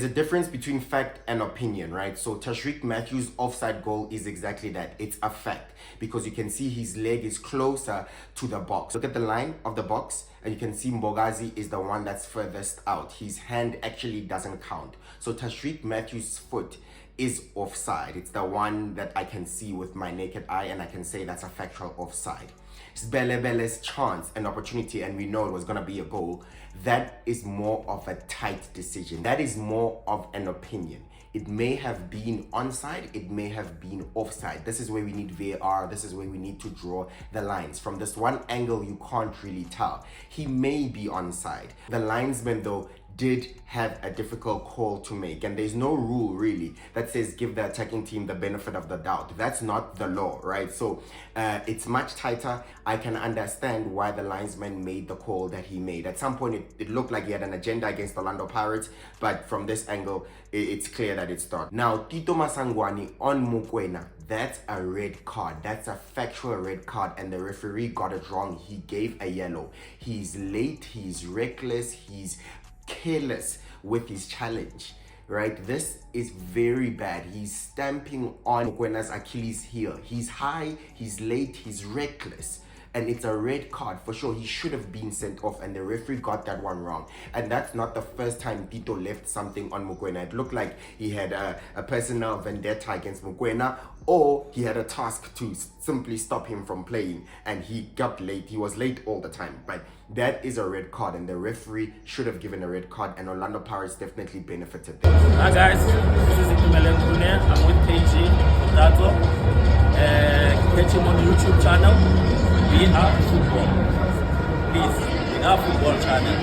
there's a difference between fact and opinion, right? So Tashreeq Matthews' offside goal is exactly that. It's a fact because you can see his leg is closer to the box. Look at the line of the box and you can see Mbogazi is the one that's furthest out. His hand actually doesn't count. So Tashreeq Matthews' foot is offside. It's the one that I can see with my naked eye and I can say that's a factual offside. Sbelebele's chance and opportunity, and we know it was going to be a goal, that is more of a tight decision. That is more of an opinion. It may have been onside, it may have been offside. This is where we need VAR, this is where we need to draw the lines. From this one angle, you can't really tell. He may be onside. The linesman, though, did have a difficult call to make, and there's no rule really that says give the attacking team the benefit of the doubt. That's not the law, right? So it's much tighter. I can understand why the linesman made the call that he made. At some point it looked like he had an agenda against Orlando Pirates, but from this angle it's clear that it's not. Now Tito Masangwani on Mokoena, that's a red card. That's a factual red card, and the referee got it wrong. He gave a yellow. He's late, he's reckless, he's careless with his challenge, right? This is very bad. He's stamping on Mokwena's Achilles heel. He's high, he's late, he's reckless, and it's a red card for sure. He should have been sent off, and the referee got that one wrong. And that's not the first time Tito left something on Mokoena. It looked like he had a personal vendetta against Mokoena, or he had a task to simply stop him from playing, and he got late. He was late all the time, but that is a red card, and the referee should have given a red card, and Orlando Pirates definitely benefited there. Hi guys, this is Mamelodi. I'm with KG Tato. Catch him on the YouTube channel. We are football. Please, we are football channel.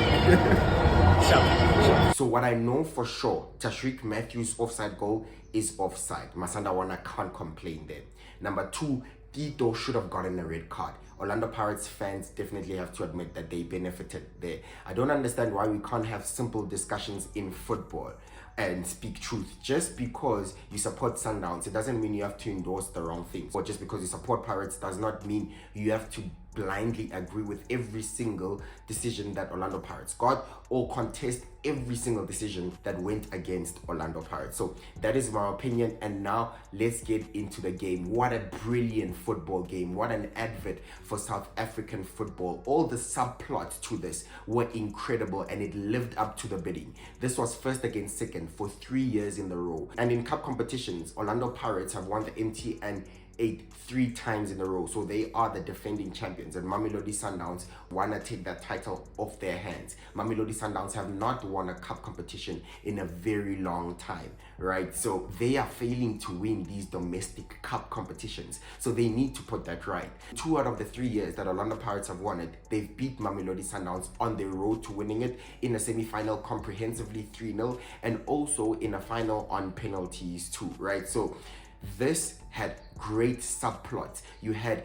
So what I know for sure, Tashreeq Matthews' offside goal is offside. Masandawana can't complain there. Number two, Tito should have gotten a red card. Orlando Pirates fans definitely have to admit that they benefited there. I don't understand why we can't have simple discussions in football and speak truth. Just because you support Sundowns, it doesn't mean you have to endorse the wrong things. Or just because you support Pirates does not mean you have to blindly agree with every single decision that Orlando Pirates got or contest every single decision that went against Orlando Pirates. So that is my opinion, and now let's get into the game. What a brilliant football game. What an advert for South African football. All the subplots to this were incredible, and it lived up to the bidding. This was first against second for 3 years in a row. And in cup competitions, Orlando Pirates have won the MTN8 3 times in a row, so they are the defending champions, and Mamelodi Sundowns want to take that title off their hands. Mamelodi Sundowns have not won a cup competition in a very long time, right? So they are failing to win these domestic cup competitions, so they need to put that right. 2 out of the 3 years that Orlando Pirates have won it, they've beat Mamelodi Sundowns on their road to winning it in a semi-final comprehensively 3-0, and also in a final on penalties too, right? So this had great subplots. You had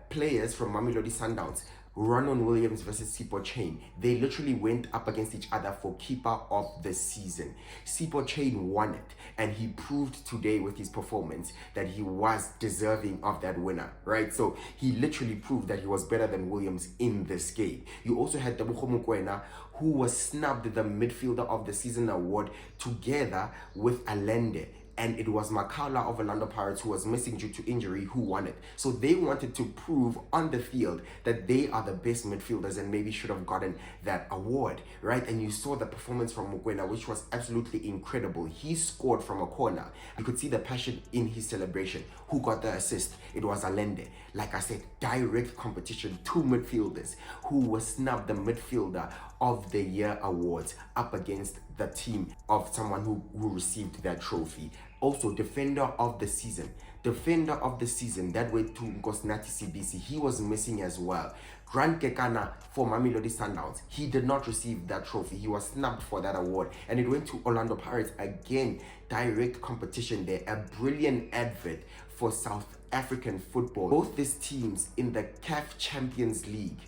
players from Mamelodi Sundowns, Ronan Williams versus Sipho Chain. They literally went up against each other for keeper of the season. Sipho Chain won it, and he proved today with his performance that he was deserving of that winner, right? So he literally proved that he was better than Williams in this game. You also had Tebogo Mokoena, who was snubbed the midfielder of the season award together with Allende. And it was Makala of Orlando Pirates, who was missing due to injury, who won it. So they wanted to prove on the field that they are the best midfielders and maybe should have gotten that award, right? And you saw the performance from Mokoena, which was absolutely incredible. He scored from a corner. You could see the passion in his celebration. Who got the assist? It was Allende. Like I said, direct competition, 2 midfielders who were snubbed the midfielder of the year awards up against the team of someone who received that trophy. Also, defender of the season, that went to Nkosinathi Sibisi. He was missing as well. Grant Kekana for Mamelodi Sundowns, he did not receive that trophy. He was snubbed for that award, and it went to Orlando Pirates. Again, direct competition there. A brilliant advert for South African football. Both these teams in the CAF Champions League,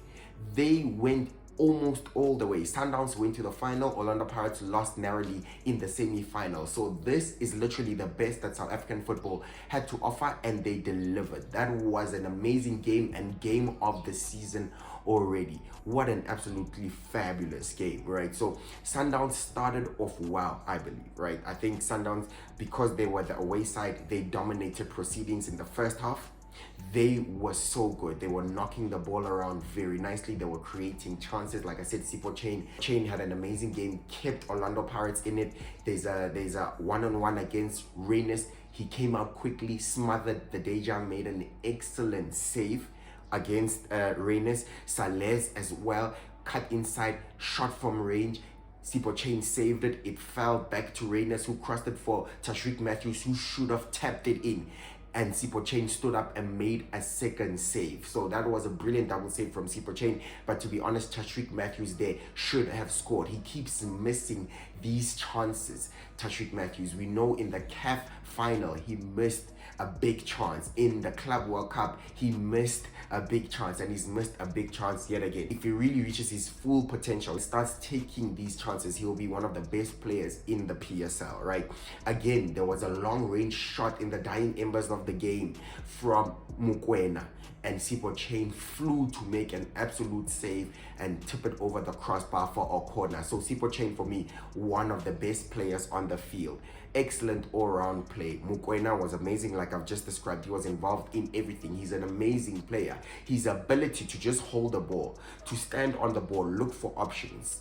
they went almost all the way. Sundowns went to the final, Orlando Pirates lost narrowly in the semi-final. So this is literally the best that South African football had to offer, and they delivered. That was an amazing game and game of the season already. What an absolutely fabulous game, right? So Sundowns started off well, I believe, right? I think Sundowns, because they were the away side, they dominated proceedings in the first half. They were so good. They were knocking the ball around very nicely. They were creating chances. Like I said, Sipho Chain had an amazing game, kept Orlando Pirates in it. There's a one-on-one against Reynes. He came out quickly, smothered the Deja, made an excellent save against Reynes. Salez as well, cut inside, shot from range. Sipho Chain saved it. It fell back to Reynes, who crossed it for Tashreeq Matthews, who should have tapped it in. And Sipho Chain stood up and made a second save. So that was a brilliant double save from Sipho Chain. But to be honest, Tashreeq Matthews there should have scored. He keeps missing these chances. Tashreeq Matthews, we know in the CAF final, he missed a big chance. In the Club World Cup, he missed a big chance, and he's missed a big chance yet again. If he really reaches his full potential, he starts taking these chances, he'll be one of the best players in the PSL, right? Again, there was a long-range shot in the dying embers of the game from Mokoena, and Sipho Chain flew to make an absolute save and tip it over the crossbar for a corner. So Sipho Chain, for me, one of the best players on the field. Excellent all-round play. Mokoena was amazing, like I've just described. He was involved in everything. He's an amazing player. His ability to just hold the ball, to stand on the ball, look for options,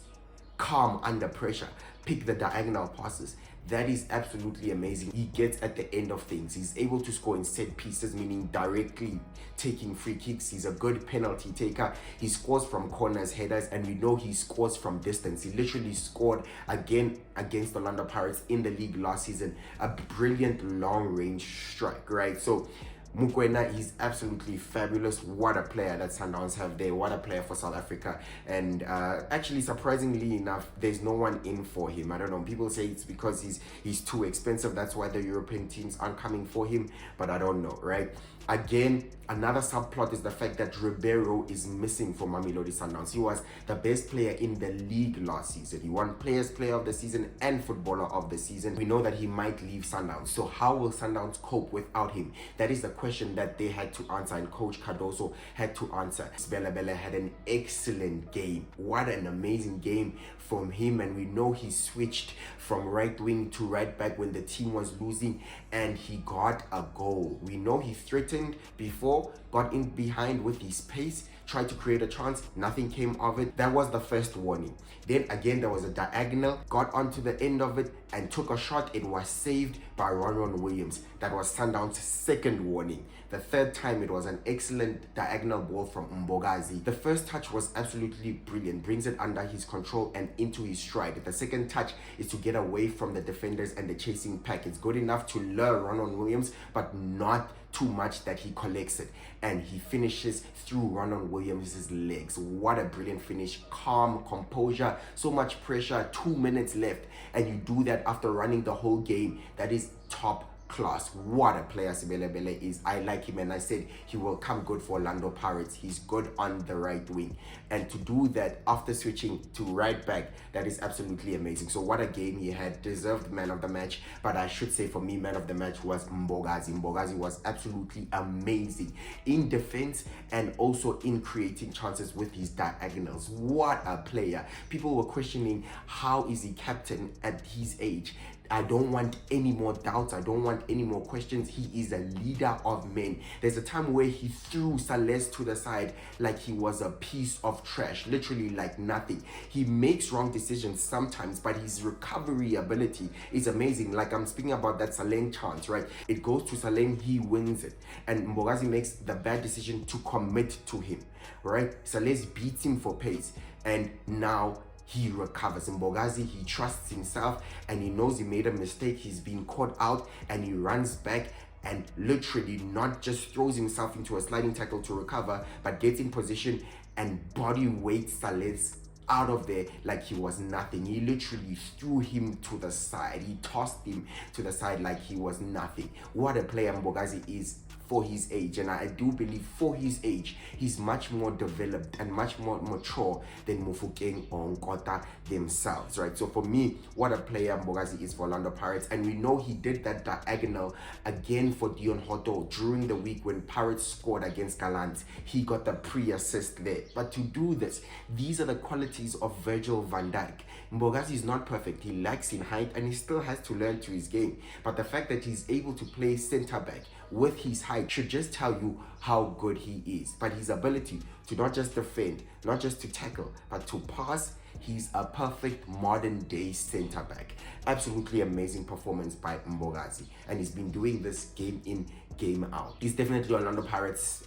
calm under pressure, pick the diagonal passes. That is absolutely amazing. He gets at the end of things. He's able to score in set pieces, meaning directly taking free kicks. He's a good penalty taker. He scores from corners, headers, and we know he scores from distance. He literally scored again against the Orlando Pirates in the league last season. A brilliant long-range strike, right? So Mokoena, he's absolutely fabulous. What a player that Sundowns have there. What a player for South Africa. And actually, surprisingly enough, there's no one in for him. I don't know. People say it's because he's too expensive. That's why the European teams aren't coming for him. But I don't know, right? Again, another subplot is the fact that Ribeiro is missing for Mamelodi Sundowns. He was the best player in the league last season. He won Players Player of the Season and Footballer of the Season. We know that he might leave Sundowns. So how will Sundowns cope without him? That is the question that they had to answer, and Coach Cardoso had to answer. Bela had an excellent game. What an amazing game from him. And we know he switched from right wing to right back when the team was losing, and he got a goal. We know he threatened before, got in behind with his pace, tried to create a chance, nothing came of it. That was the first warning. Then again, there was a diagonal, got onto the end of it and took a shot. It was saved by Ron Williams. That was Sundowns' second warning. The third time, it was an excellent diagonal ball from Mbogazi. The first touch was absolutely brilliant, brings it under his control and into his stride. The second touch is to get away from the defenders and the chasing pack. It's good enough to lure Ron Williams, but not too much that he collects it, and he finishes through Ron Williams' legs. What a brilliant finish. Calm, composure, so much pressure, 2 minutes left, and you do that after running the whole game. That is top class. What a player Sibele is. I like him, and I said he will come good for Orlando Pirates. He's good on the right wing, and to do that after switching to right back, that is absolutely amazing. So what a game he had. Deserved man of the match, but I should say for me, man of the match was Mbogazi. Mbogazi was absolutely amazing in defense and also in creating chances with his diagonals. What a player. People were questioning, how is he captain at his age? I don't want any more doubts. I don't want any more questions. He is a leader of men. There's a time where he threw Salez to the side like he was a piece of trash, literally like nothing. He makes wrong decisions sometimes, but his recovery ability is amazing. Like I'm speaking about that Saleng chance, right? It goes to Saleng, he wins it. And Mbogazi makes the bad decision to commit to him, right? Salez beats him for pace, and now he recovers. In Mbogazi, he trusts himself and he knows he made a mistake. He's been caught out and he runs back and literally not just throws himself into a sliding tackle to recover, but gets in position and body weights Salez out of there like he was nothing. He literally threw him to the side. He tossed him to the side like he was nothing. What a player Mbogazi is. for his age, and I do believe for his age, he's much more developed and much more mature than Mofokeng or Nkota themselves, right? So for me, what a player Mbogazi is for Orlando Pirates, and we know he did that diagonal again for Dion Hoto during the week when Pirates scored against Gallant. He got the pre-assist there. But to do this, these are the qualities of Virgil van Dijk. Mbogazi is not perfect. He lacks in height and he still has to learn to his game. But the fact that he's able to play center back with his height should just tell you how good he is. But his ability to not just defend, not just to tackle, but to pass, he's a perfect modern day center back. Absolutely amazing performance by Mbogazi, and he's been doing this game in, game out. He's definitely Orlando Pirates'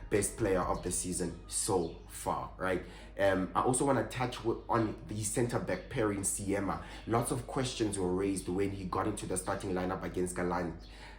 best player of the season so far, right? I also want to touch on the center back pairing, Siema. Lots of questions were raised when he got into the starting lineup against Gallant,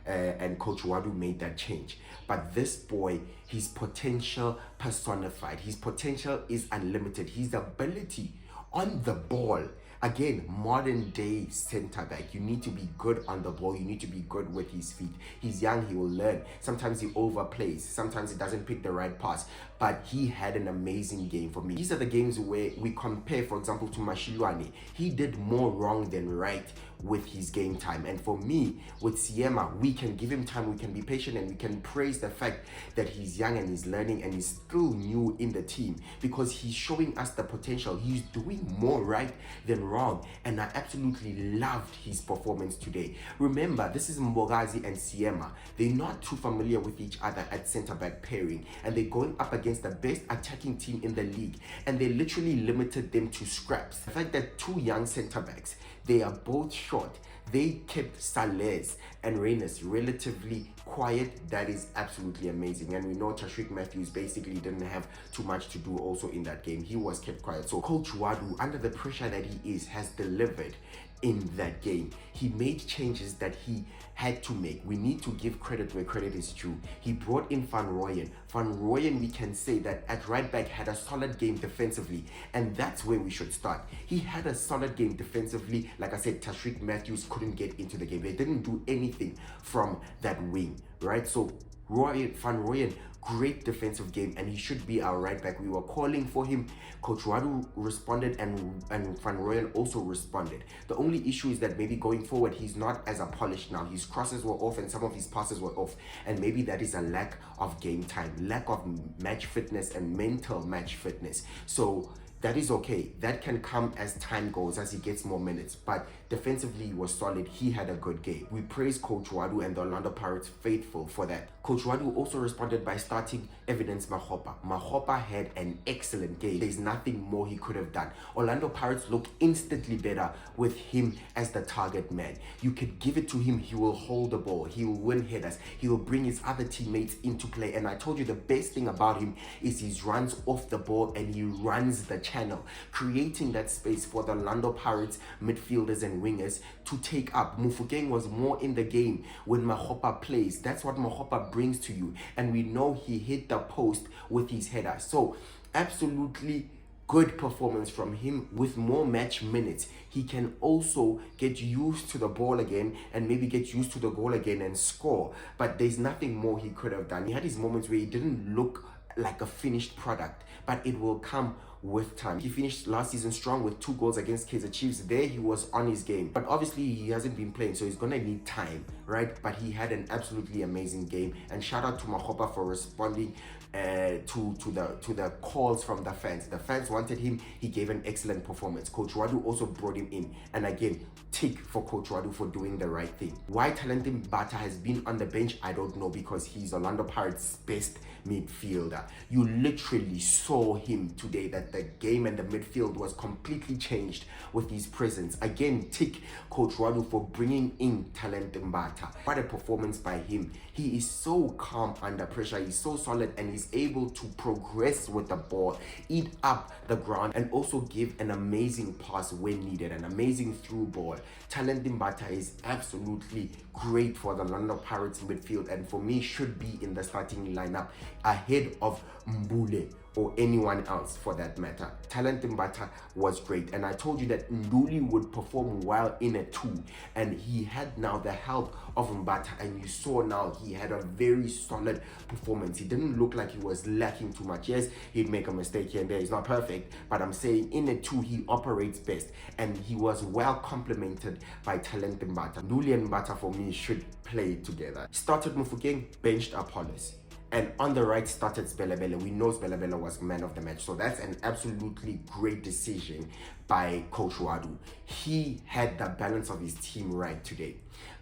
and Coach Wadu made that change. But this boy, his potential personified. His potential is unlimited. His ability on the ball, again, modern day center back. You need to be good on the ball. You need to be good with his feet. He's young, he will learn. Sometimes he overplays. Sometimes he doesn't pick the right pass. But he had an amazing game for me. These are the games where we compare, for example, to Mashilwane. He did more wrong than right with his game time. And for me, with Siema, we can give him time, we can be patient, and we can praise the fact that he's young and he's learning and he's still new in the team, because he's showing us the potential. He's doing more right than wrong, and I absolutely loved his performance today. Remember, this is Mbogazi and Siema. They're not too familiar with each other at center-back pairing, and they're going up against the best attacking team in the league, and they literally limited them to scraps. The fact that two young center-backs, they are both short, they kept Salez and Reynolds relatively quiet. That is absolutely amazing. And we know Tashreeq Matthews basically didn't have too much to do also in that game. He was kept quiet. So Coach Wadu, under the pressure that he is, has delivered in that game. He made changes that he had to make. We need to give credit where credit is due. He brought in Van Rooyen. Van Rooyen, we can say that at right back had a solid game defensively, and that's where we should start. He had a solid game defensively. Like I said, Tashreeq Matthews couldn't get into the game. They didn't do anything from that wing, right? So Van Rooyen, great defensive game, and he should be our right back. We were calling for him. Coach Wadu responded, and Van Rooyen also responded. The only issue is that maybe going forward, he's not as polished now. His crosses were off and some of his passes were off, and maybe that is a lack of game time, lack of match fitness and mental match fitness. So that is okay. That can come as time goes, as he gets more minutes. But defensively, he was solid. He had a good game. We praise Coach Wadu and the Orlando Pirates faithful for that. Coach Wadu also responded by starting Evidence Mahopa. Mahopa had an excellent game. There's nothing more he could have done. Orlando Pirates look instantly better with him as the target man. You could give it to him. He will hold the ball. He will win headers. He will bring his other teammates into play. And I told you the best thing about him is he runs off the ball and he runs the channel, creating that space for the Orlando Pirates midfielders and wingers to take up. Mofokeng was more in the game when Mahopa plays. That's what Mahopa brings to you, and we know he hit the post with his header. So absolutely good performance from him. With more match minutes, he can also get used to the ball again and maybe get used to the goal again and score. But there's nothing more he could have done. He had his moments where he didn't look like a finished product, but it will come with time. He finished last season strong with 2 goals against Kaizer Chiefs. There he was on his game, but obviously he hasn't been playing, so he's gonna need time, right? But he had an absolutely amazing game, and shout out to Mahopa for responding to the calls from the fans. The fans wanted him. He gave an excellent performance. Coach Wadu also brought him in, and again, tick for Coach Wadu for doing the right thing. Why Talentim Bata has been on the bench, I don't know, because he's Orlando Pirates' best midfielder. You literally saw him today that the game and the midfield was completely changed with his presence. Again, tick Coach Wadu for bringing in Talentim Bata. What a performance by him. He is so calm under pressure. He's so solid, and he's able to progress with the ball, eat up the ground, and also give an amazing pass when needed, an amazing through ball. Talentim Bata is absolutely great for the Orlando Pirates midfield, and for me should be in the starting lineup ahead of Mbule or anyone else for that matter. Talent Mbata was great, and I told you that Nduli would perform well in a 2, and he had now the help of Mbata, and you saw now he had a very solid performance. He didn't look like he was lacking too much. Yes, he'd make a mistake here and there, he's not perfect, but I'm saying in a 2 he operates best, and he was well complemented by Talent Mbata. Nduli and Mbata for me should play together. Started Mufokeng, benched Apollos. And on the right started Sbelebele. We know Sbelebele was man of the match. So that's an absolutely great decision by Coach Wadu. He had the balance of his team right today.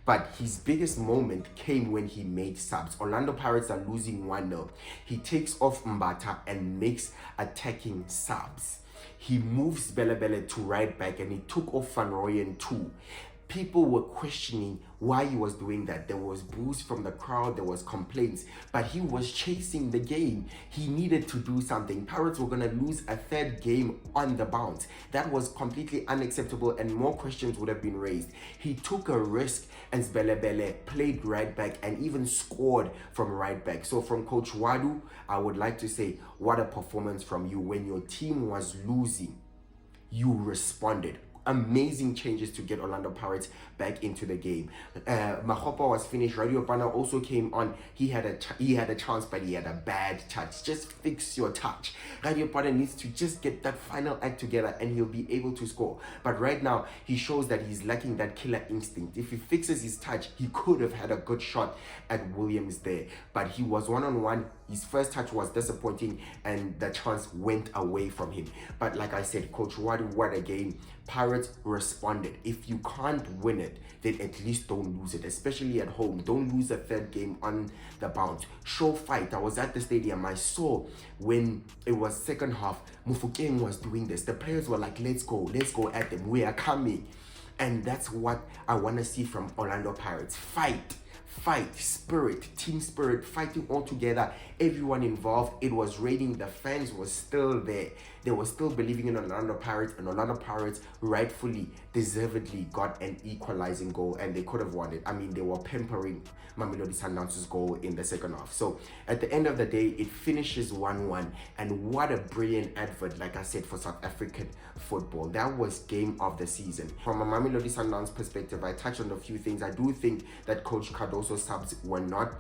But his biggest moment came when he made subs. Orlando Pirates are losing 1-0. He takes off Mbata and makes attacking subs. He moves Belebele to right back and he took off Van Rooyen too. People were questioning why he was doing that. There was boos from the crowd, there was complaints, but he was chasing the game. He needed to do something. Pirates were going to lose a 3rd game on the bounce. That was completely unacceptable and more questions would have been raised. He took a risk and Sbelebele played right back and even scored from right back. So from Coach Wadu, I would like to say, what a performance from you. When your team was losing, you responded. Amazing changes to get Orlando Pirates back into the game. Mahopa was finished. Radio Pana also came on. He had a chance, but he had a bad touch. Just fix your touch. Radio Pana needs to just get that final act together and he'll be able to score. But right now, he shows that he's lacking that killer instinct. If he fixes his touch, he could have had a good shot at Williams there. But he was one-on-one. His first touch was disappointing and the chance went away from him. But like I said, Coach Wadu, what a game. Pirates responded. If you can't win it, then at least don't lose it, especially at home. Don't lose a 3rd game on the bounce. Show fight. I was at the stadium. I saw when it was second half, Mufokeng was doing this. The players were like, let's go at them. We are coming. And that's what I want to see from Orlando Pirates. Fight, spirit, team spirit, fighting all together, everyone involved. It was raining, the fans were still there. They were still believing in Orlando Pirates, and Orlando Pirates rightfully, deservedly got an equalizing goal, and they could have won it. I mean, they were pampering Mamelodi Sundowns' goal in the second half. So at the end of the day, it finishes 1-1, and what a brilliant advert, like I said, for South African football. That was game of the season. From a Mamelodi Sundowns perspective, I touched on a few things. I do think that Coach Cardoso's subs were not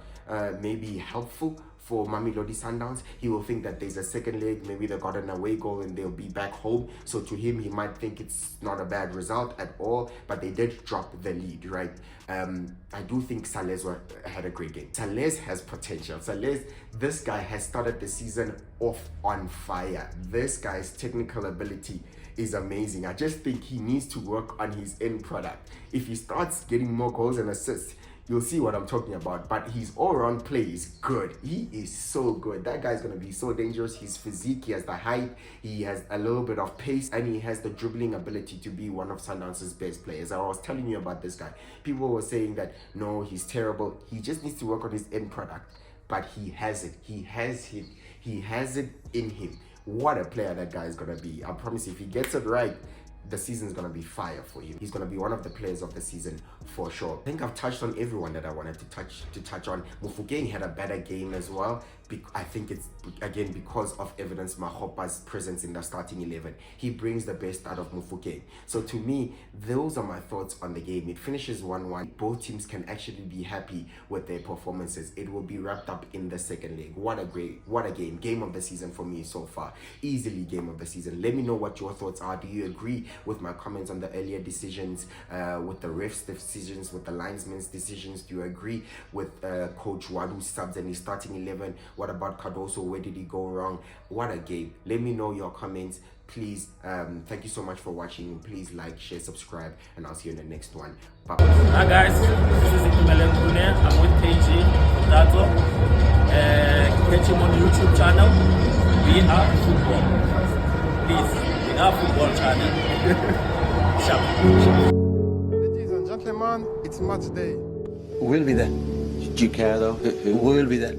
maybe helpful for Mamelodi Sundowns. He will think that there's a second leg, maybe they got an away goal and they'll be back home. So to him, he might think it's not a bad result at all, but they did drop the lead, right? I do think Salez had a great game. Salez has potential. Salez, this guy has started the season off on fire. This guy's technical ability is amazing. I just think he needs to work on his end product. If he starts getting more goals and assists, you'll see what I'm talking about. But his all-around play is good. He is so good. That guy's going to be so dangerous. His physique, he has the height, he has a little bit of pace, and he has the dribbling ability to be one of Sundowns' best players. I was telling you about this guy. People were saying that, no, he's terrible. He just needs to work on his end product. But he has it. He has it in him. What a player that guy is going to be. I promise you, if he gets it right, the season's going to be fire for him. He's going to be one of the players of the season for sure. I think I've touched on everyone that I wanted to touch on. Mufokeng had a better game as well. I think it's, again, because of Evidence Mahopa's presence in the starting 11. He brings the best out of Mufokeng. So to me, those are my thoughts on the game. It finishes 1-1. Both teams can actually be happy with their performances. It will be wrapped up in the second leg. What a game. Game of the season for me so far. Easily game of the season. Let me know what your thoughts are. Do you agree with my comments on the earlier decisions, with the refs' decisions, with the linesmen's decisions? Do you agree with Coach Wadu's subs and his starting 11? What about Cardoso? Where did he go wrong? What a game. Let me know your comments. Please, thank you so much for watching. Please like, share, subscribe, and I'll see you in the next one. Bye. Hi guys, this is Mamelodi. I'm with KG Dato. Catch him on YouTube channel. We are football. Please, we are football channel. Sharp. Ladies and gentlemen, it's match day. We'll be there. Do you care though? Who will be there?